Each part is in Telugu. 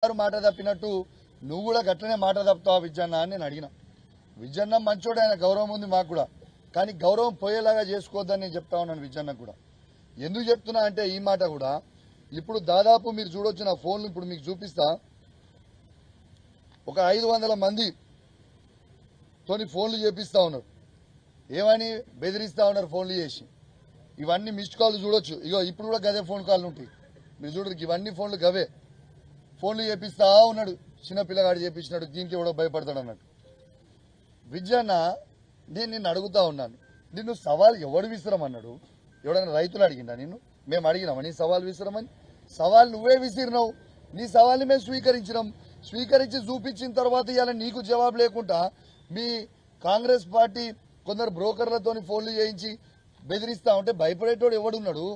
మాట తప్పినట్టు నువ్వు కూడా గట్లనే మాట తప్పుతావు విజయన్న అని నేను అడిగిన. విజయన్న మంచోడు, ఆయన గౌరవం ఉంది మాకు కూడా, కానీ గౌరవం పోయేలాగా చేసుకోవద్దని నేను చెప్తా ఉన్నాను విజయన్న కూడా. ఎందుకు చెప్తున్నా అంటే ఈ మాట కూడా ఇప్పుడు దాదాపు మీరు చూడొచ్చు నా ఫోన్లు ఇప్పుడు మీకు చూపిస్తా. ఒక 500 మంది తోని ఫోన్లు చేపిస్తా ఉన్నారు, ఏమని బెదిరిస్తా ఉన్నారు ఫోన్లు చేసి. ఇవన్నీ మిస్డ్ కాల్ చూడొచ్చు, ఇగో ఇప్పుడు కూడా గదే ఫోన్ కాల్ ఉంటాయి మీరు చూడరు. ఇవన్నీ ఫోన్లు గవే, ఫోన్లు చేపిస్తా ఉన్నాడు, చిన్న పిల్లగాడు చేపించినాడు, దీనికి ఎవడో భయపడతాడు అన్నట్టు. విజయన్న నేను నిన్ను అడుగుతా ఉన్నాను, నిన్ను సవాల్ ఎవడు విసిరమన్నాడు? ఎవడన్నా రైతులు అడిగిందా నిన్ను? మేము అడిగినామా నీ సవాల్ విసిరమని? సవాల్ నువ్వే విసిరినావు, నీ సవాల్ని మేము స్వీకరించినాం. స్వీకరించి చూపించిన తర్వాత ఇవాళ నీకు జవాబు లేకుండా మీ కాంగ్రెస్ పార్టీ కొందరు బ్రోకర్లతోని ఫోన్లు చేయించి బెదిరిస్తా ఉంటే భయపడేటోడు ఎవడున్నాడు?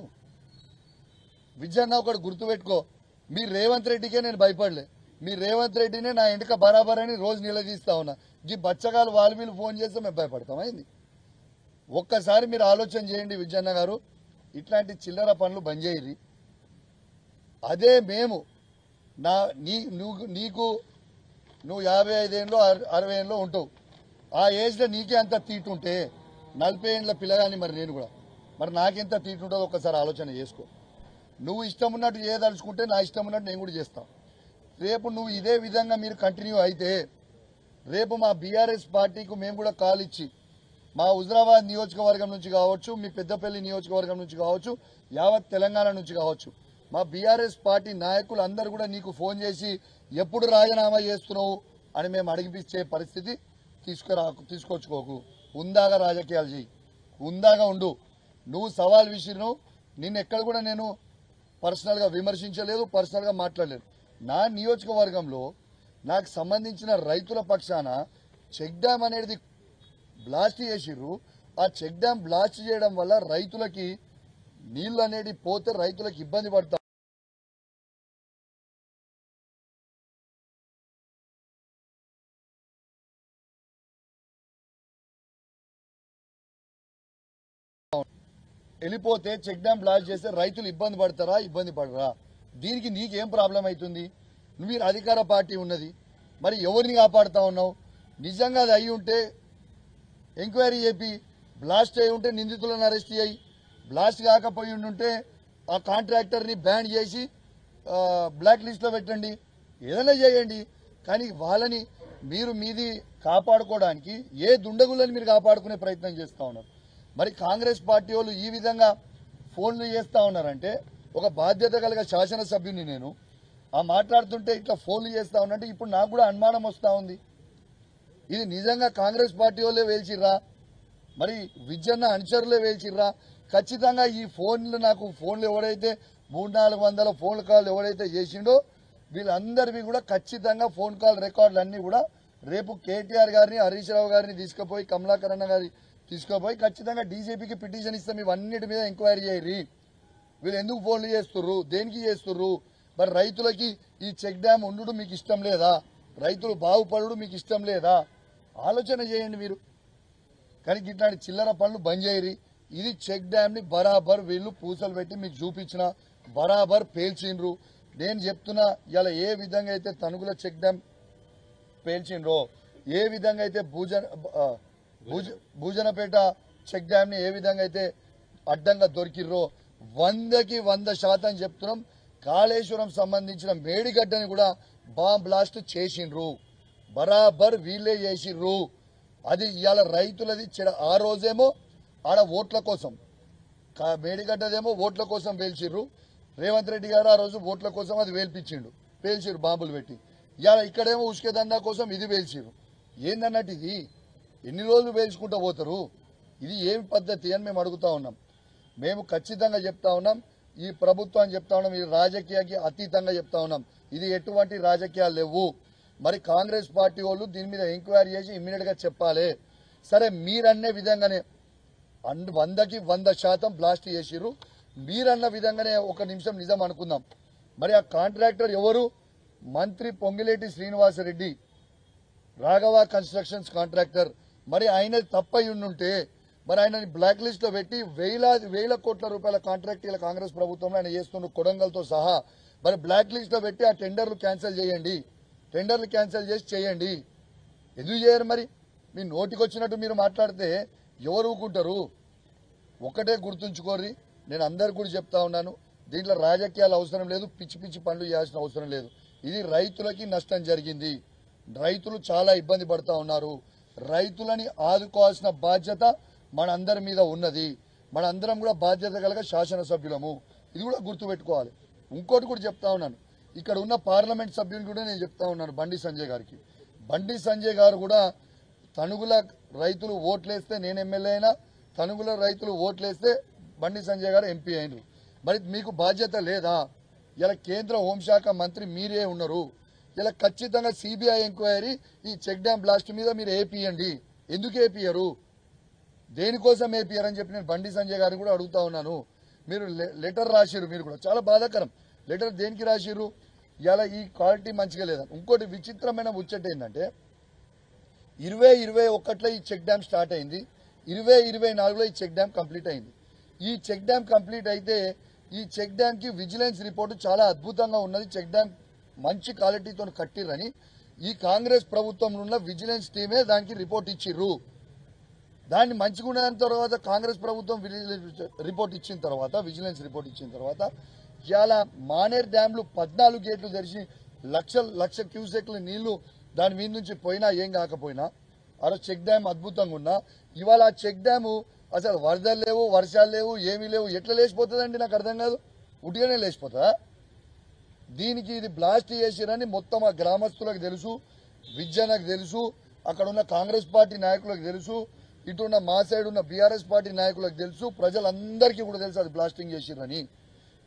విజయన్న ఒకటి గుర్తుపెట్టుకో, మీ రేవంత్ రెడ్డికే నేను భయపడలే, మీ రేవంత్ రెడ్డినే నా ఇంటిక బరాబర్ అని రోజు నిలదీస్తా ఉన్నా. ఈ బచ్చగాలు వాళ్ళు వీళ్ళు ఫోన్ చేస్తే మేము భయపడతామైంది? ఒక్కసారి మీరు ఆలోచన చేయండి విజయన్న గారు, ఇట్లాంటి చిల్లర పనులు బంద్ చేయరి. అదే మేము నీకు నువ్వు 55 ఏళ్ళలో 60 ఏళ్ళలో ఉంటావు, ఆ ఏజ్లో నీకే అంత తీటుంటే 40 ఏళ్ళ పిల్లగాని మరి నేను కూడా, మరి నాకెంత తీటుంటుందో ఒక్కసారి ఆలోచన చేసుకో. నువ్వు ఇష్టం ఉన్నట్టు చేయదలుచుకుంటే నా ఇష్టం ఉన్నట్టు నేను కూడా చేస్తాను. రేపు నువ్వు ఇదే విధంగా మీరు కంటిన్యూ అయితే రేపు మా బీఆర్ఎస్ పార్టీకి మేము కూడా కాల్ ఇచ్చి మా హుజరాబాద్ నియోజకవర్గం నుంచి కావచ్చు, మీ పెద్దపల్లి నియోజకవర్గం నుంచి కావచ్చు, యావత్ తెలంగాణ నుంచి కావచ్చు, మా బీఆర్ఎస్ పార్టీ నాయకులు అందరూ కూడా ఫోన్ చేసి ఎప్పుడు రాజీనామా చేస్తున్నావు అని మేము అడిగిపించే పరిస్థితి తీసుకొచ్చుకోకు. ఉందాగా రాజకీయాలు చేయి, ఉందాగా ఉండు. నువ్వు సవాల్ విసిరినావు, నిన్ను ఎక్కడ కూడా నేను పర్సనల్గా విమర్శించలేదు, పర్సనల్గా మాట్లాడలేదు. నా నియోజకవర్గంలో నాకు సంబంధించిన రైతుల పక్షాన చెక్ డ్యామ్ అనేది బ్లాస్ట్ చేసిర్రు. ఆ చెక్ డ్యామ్ బ్లాస్ట్ చేయడం వల్ల రైతులకి నీళ్లు అనేది పోతే రైతులకు ఇబ్బంది పడతా. వెళ్ళిపోతే చెక్ డ్యామ్ బ్లాస్ట్ చేస్తే రైతులు ఇబ్బంది పడతారా, ఇబ్బంది పడరా? దీనికి నీకేం ప్రాబ్లం అవుతుంది? మీరు అధికార పార్టీ ఉన్నది, మరి ఎవరిని కాపాడుతా ఉన్నావు? నిజంగా అది అయి ఉంటే ఎంక్వైరీ చేపి, బ్లాస్ట్ అయి ఉంటే నిందితులను అరెస్ట్ చేయి, బ్లాస్ట్ కాకపోయి ఉంటే ఆ కాంట్రాక్టర్ని బ్యాన్ చేసి బ్లాక్ లిస్ట్లో పెట్టండి, ఏదైనా చేయండి. కానీ వాళ్ళని మీది కాపాడుకోవడానికి ఏ దుండగులని మీరు కాపాడుకునే ప్రయత్నం చేస్తూ ఉన్నారు. మరి కాంగ్రెస్ పార్టీ వాళ్ళు ఈ విధంగా ఫోన్లు చేస్తూ ఉన్నారంటే, ఒక బాధ్యత కలిగ శాసనసభ్యుని నేను ఆ మాట్లాడుతుంటే ఇట్లా ఫోన్లు చేస్తూ ఉన్నట్టు ఇప్పుడు నాకు కూడా అనుమానం వస్తూ ఉంది. ఇది నిజంగా కాంగ్రెస్ పార్టీ వాళ్ళే వేల్చిర్రా, మరి విజయన్న అనుచరులే వేల్చిర్రా? ఖచ్చితంగా ఈ నాకు ఫోన్లు ఎవడైతే 300-400 ఫోన్ కాల్ ఎవడైతే చేసిండో వీళ్ళందరివి కూడా ఖచ్చితంగా ఫోన్ కాల్ రికార్డులు అన్నీ కూడా రేపు కేటీఆర్ గారిని, హరీష్ రావు గారిని తీసుకుపోయి, కమలాకర్ అన్న గారి తీసుకుపోయి ఖచ్చితంగా డీజీపీకి పిటిషన్ ఇస్తాం. ఇవన్నిటి మీద ఎంక్వైరీ చేయరి. వీళ్ళు ఎందుకు ఫోన్లు చేస్తుర్రు, దేనికి చేస్తుర్రు? మరి రైతులకి ఈ చెక్ డ్యామ్ ఉండు మీకు ఇష్టం లేదా? రైతులు బాగుపడు మీకు ఇష్టం లేదా? ఆలోచన చేయండి మీరు. కానీ ఇట్లాంటి చిల్లర పనులు బంద్ చేయరి. ఇది చెక్ డ్యామ్ని బరాబర్ వీళ్ళు పూసలు పెట్టి మీకు చూపించిన బరాబర్ పేల్చిండ్రు. నేను చెప్తున్నా, ఇలా ఏ విధంగా అయితే తణుకుల చెక్ డ్యామ్ పేల్చిండ్రో, ఏ విధంగా అయితే భూజనపేట చెక్ డ్యామ్ని ఏ విధంగా అయితే అడ్డంగా దొరికిర్రో 100కి 100% చెప్తున్నాం. కాళేశ్వరం సంబంధించిన మేడిగడ్డని కూడా బాంబ్ బ్లాస్ట్ చేసిండ్రు, బరాబర్ వీళ్ళే చేసిండ్రు. అది ఇవాళ రైతులది ఆ రోజేమో ఆడ ఓట్ల కోసం, మేడిగడ్డదేమో ఓట్ల కోసం పేల్చిర్రు. రేవంత్ రెడ్డి గారు ఆ రోజు ఓట్ల కోసం అది పేల్చిర్రు బాంబులు పెట్టి. ఇవాళ ఇక్కడేమో ఉష్కేదండా కోసం ఇది పేల్చిర్రు. ఏందన్నట్టు ఇది? ఎన్ని రోజులు పేల్చుకుంటూ పోతారు? ఇది ఏమి పద్ధతి అని మేము అడుగుతా ఉన్నాం. మేము ఖచ్చితంగా చెప్తా ఉన్నాం, ఈ ప్రభుత్వం చెప్తా ఉన్నాం, ఇది రాజకీయానికి అతీతంగా చెప్తా ఉన్నాం. ఇది ఎటువంటి రాజకీయాలు లేవు. మరి కాంగ్రెస్ పార్టీ వాళ్ళు దీని మీద ఎంక్వైరీ చేసి ఇమ్మీడియట్ గా చెప్పాలి. సరే, మీరన్నే విధంగానే 100కి 100% బ్లాస్ట్ చేసిర్రు. మీరన్న విధంగానే ఒక నిమిషం నిజం అనుకుందాం. మరి ఆ కాంట్రాక్టర్ ఎవరు? మంత్రి పొంగిలేటి శ్రీనివాసరెడ్డి, రాఘవ కన్స్ట్రక్షన్స్ కాంట్రాక్టర్. మరి ఆయన తప్పై ఉంటే మరి ఆయనని బ్లాక్ లిస్ట్ లో పెట్టి వేల కోట్ల రూపాయల కాంట్రాక్ట్ ఇలా కాంగ్రెస్ ప్రభుత్వంలో ఆయన చేస్తున్న కొడంగల్తో సహా మరి బ్లాక్ లిస్ట్ లో పెట్టి ఆ టెండర్లు క్యాన్సిల్ చేయండి, టెండర్లు క్యాన్సిల్ చేసి చేయండి. ఎందుకు చేయరు మరి? మీ నోటికి వచ్చినట్టు మీరు మాట్లాడితే ఎవరు ఊరుకుంటారు? ఒకటే గుర్తుంచుకోర్రి, నేను అందరికి కూడా చెప్తా ఉన్నాను, దీంట్లో రాజకీయాలు అవసరం లేదు, పిచ్చి పిచ్చి పనులు చేయాల్సిన అవసరం లేదు. ఇది రైతులకి నష్టం జరిగింది, రైతులు చాలా ఇబ్బంది పడతా ఉన్నారు. రైతులని ఆదుకోవాల్సిన బాధ్యత మనందరి మీద ఉన్నది. మనందరం కూడా బాధ్యత కలిగ శాసనసభ్యులము, ఇది కూడా గుర్తుపెట్టుకోవాలి. ఇంకోటి కూడా చెప్తా ఉన్నాను, ఇక్కడ ఉన్న పార్లమెంట్ సభ్యుని కూడా నేను చెప్తా ఉన్నాను, బండి సంజయ్ గారికి. బండి సంజయ్ గారు కూడా తణుగుల రైతులు ఓట్లేస్తే నేను ఎమ్మెల్యే అయినా, తణుగుల రైతులు ఓట్లేస్తే బండి సంజయ్ గారు ఎంపీ అయినరు. మరి మీకు బాధ్యత లేదా? ఇలా కేంద్ర హోంశాఖ మంత్రి మీరే ఉన్నారు. ఇలా ఖచ్చితంగా సిబిఐ ఎంక్వైరీ ఈ చెక్ డ్యామ్ బ్లాస్ట్ మీద మీరు ఏపీయండి. ఎందుకు ఏపీయరు? దేనికోసం ఏపీయర్ అని చెప్పి నేను బండి సంజయ్ గారిని కూడా అడుగుతా ఉన్నాను. మీరు లెటర్ రాసిరు, మీరు కూడా చాలా బాధాకరం. లెటర్ దేనికి రాసిరు? ఇలా ఈ క్వాలిటీ మంచిగా లేదని. ఇంకోటి విచిత్రమైన ముచ్చట ఏంటంటే 2021లో ఈ చెక్ డ్యామ్ స్టార్ట్ అయింది, 2024లో ఈ చెక్ డ్యామ్ కంప్లీట్ అయింది. ఈ చెక్ డ్యామ్ కంప్లీట్ అయితే ఈ చెక్ డ్యామ్ కి విజిలెన్స్ రిపోర్టు చాలా అద్భుతంగా ఉన్నది, చెక్ డ్యామ్ మంచి క్వాలిటీతో కట్టిరని ఈ కాంగ్రెస్ ప్రభుత్వంలో ఉన్న విజిలెన్స్ టీమే దానికి రిపోర్ట్ ఇచ్చిర్రు. దాన్ని మంచిగా ఉన్న తర్వాత కాంగ్రెస్ ప్రభుత్వం రిపోర్ట్ ఇచ్చిన తర్వాత, విజిలెన్స్ రిపోర్ట్ ఇచ్చిన తర్వాత ఇలా మానేర్ డ్యాంలు 14 గేట్లు తెరిచి లక్ష క్యూసెక్ల నీళ్లు దాని మీద నుంచి పోయినా ఏం కాకపోయినా, అలా చెక్ డ్యామ్ అద్భుతంగా ఉన్నా ఇవాళ ఆ చెక్ డ్యాము అసలు వరదలు లేవు, వర్షాలు లేవు, ఏమీ లేవు, ఎట్లా లేచిపోతుందండి? నాకు అర్థం కాదు. ఉట్టిగానే లేచిపోతుందా? దీనికి ఇది బ్లాస్ట్ చేసిరని మొత్తం ఆ గ్రామస్తులకు తెలుసు, విద్యనకు తెలుసు, అక్కడ ఉన్న కాంగ్రెస్ పార్టీ నాయకులకు తెలుసు, ఇటున్న మా సైడ్ ఉన్న బీఆర్ఎస్ పార్టీ నాయకులకు తెలుసు, ప్రజలందరికీ కూడా తెలుసు అది బ్లాస్టింగ్ చేసిరని.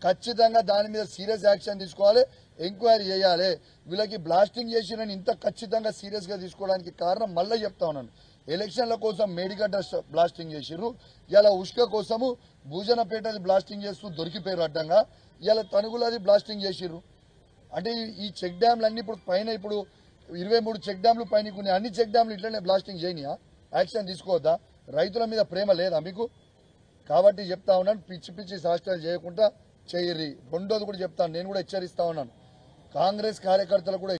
ఖచ్చితంగా దాని మీద సీరియస్ యాక్షన్ తీసుకోవాలి, ఎంక్వైరీ చేయాలి. వీళ్ళకి బ్లాస్టింగ్ చేసిరని ఇంత ఖచ్చితంగా సీరియస్ గా తీసుకోవడానికి కారణం మళ్ళీ చెప్తా ఉన్నాను, ఎలక్షన్ల కోసం మేడిగడ్డ బ్లాస్టింగ్ చేసిర్రు, ఇలా ఉష్క కోసము భూజనపేటది బ్లాస్టింగ్ చేస్తూ దొరికిపోయారు అడ్డంగా, ఇలా తణుగులది బ్లాస్టింగ్ చేసిర్రు. అంటే ఈ చెక్ డ్యామ్లు అన్ని ఇప్పుడు పైన ఇప్పుడు 23 చెక్ డ్యామ్లు పైన కొన్ని అన్ని చెక్ డ్యామ్లు ఇట్లనే బ్లాస్టింగ్ చేయనియా? యాక్షన్ తీసుకోవద్దా? రైతుల మీద ప్రేమ లేదా మీకు? కాబట్టి చెప్తా ఉన్నాను, పిచ్చి పిచ్చి శాస్త్రాలు చేయకుండా చేయర్రి. రెండోది కూడా చెప్తాను, నేను కూడా హెచ్చరిస్తా ఉన్నాను, కాంగ్రెస్ కార్యకర్తలు కూడా